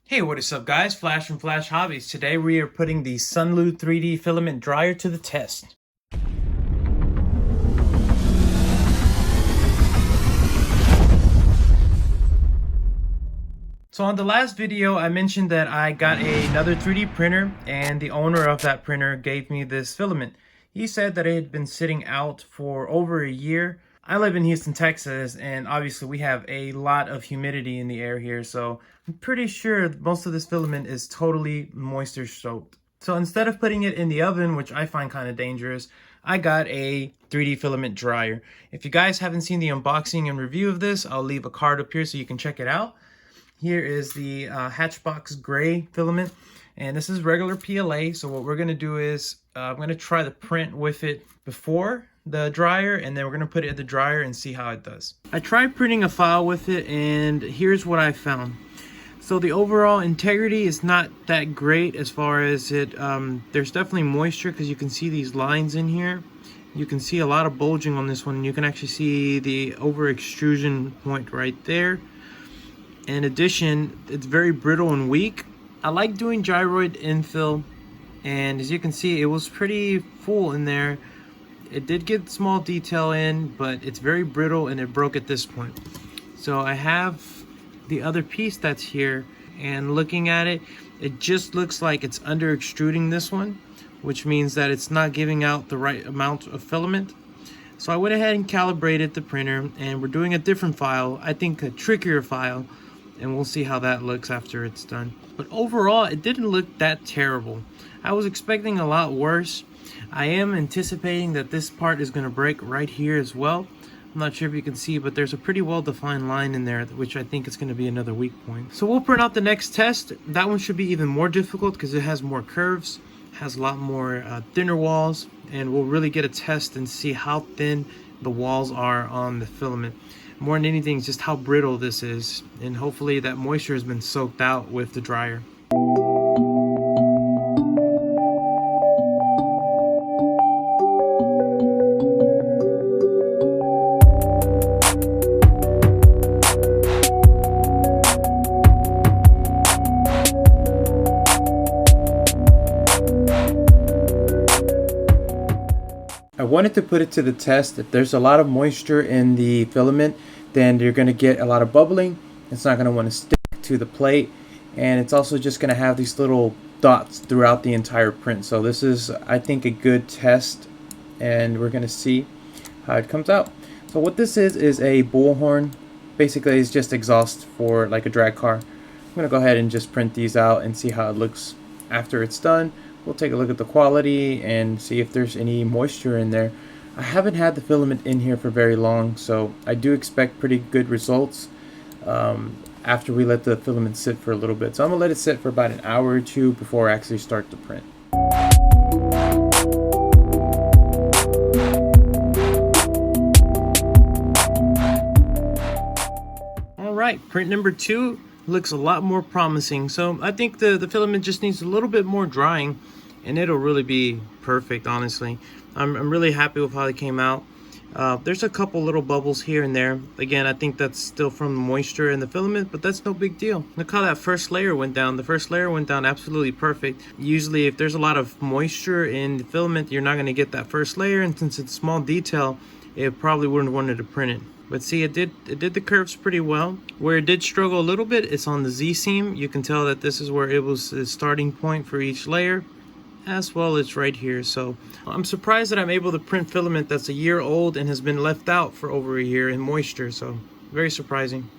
Hey, what is up guys? Flash from Flash Hobbies. Today we are putting the SUNLU 3D filament dryer to the test. So on the last video I mentioned that I got another 3D printer and the owner of that printer gave me this filament. He said that it had been sitting out for over a year. I live in Houston, Texas, and obviously we have a lot of humidity in the air here, so I'm pretty sure most of this filament is totally moisture soaked. So instead of putting it in the oven, which I find kind of dangerous, I got a 3D filament dryer. If you guys haven't seen the unboxing and review of this, I'll leave a card up here so you can check it out. Here is the Hatchbox Gray filament, and this is regular PLA. So what we're going to do is I'm going to try the print with it before the dryer, and then we're going to put it in the dryer and see how it does. I tried printing a file with it, and here's what I found. So the overall integrity is not that great as far as it, there's definitely moisture because you can see these lines in here. You can see a lot of bulging on this one, and you can actually see the over extrusion point right there. In addition, it's very brittle and weak. I like doing gyroid infill, and as you can see, it was pretty full in there. It did get small detail in, but it's very brittle and it broke at this point. So I have the other piece that's here, and looking at it, it just looks like it's under extruding this one, which means that it's not giving out the right amount of filament. So I went ahead and calibrated the printer, and we're doing a different file, I think a trickier file, and we'll see how that looks after it's done. But overall, it didn't look that terrible. I was expecting a lot worse. I am anticipating that this part is going to break right here as well. I'm not sure if you can see, but there's a pretty well-defined line in there, which I think is going to be another weak point. So we'll print out the next test. That one should be even more difficult because it has more curves, has a lot more thinner walls, and we'll really get a test and see how thin the walls are on the filament. More than anything, just how brittle this is, and hopefully that moisture has been soaked out with the dryer. I wanted to put it to the test. If there's a lot of moisture in the filament, then you're going to get a lot of bubbling. It's not going to want to stick to the plate, and it's also just going to have these little dots throughout the entire print. So this is, I think, a good test, and we're going to see how it comes out. So what this is a bullhorn. Basically, it's just exhaust for like a drag car. I'm going to go ahead and just print these out and see how it looks after it's done. We'll take a look at the quality and see if there's any moisture in there. I haven't had the filament in here for very long, so I do expect pretty good results after we let the filament sit for a little bit. So I'm going to let it sit for about an hour or two before I actually start the print. Alright, print number 2 looks a lot more promising. So I think the filament just needs a little bit more drying, and it'll really be perfect, honestly. I'm really happy with how it came out. There's a couple little bubbles here and there. Again, I think that's still from the moisture in the filament, but that's no big deal. Look how that first layer went down. The first layer went down absolutely perfect. Usually if there's a lot of moisture in the filament, you're not going to get that first layer, and since it's small detail, it probably wouldn't have wanted to print it. But see, it did the curves pretty well. Where it did struggle a little bit, it's on the Z-seam. You can tell that this is where it was the starting point for each layer, as well as right here. So I'm surprised that I'm able to print filament that's a year old and has been left out for over a year in moisture. So very surprising.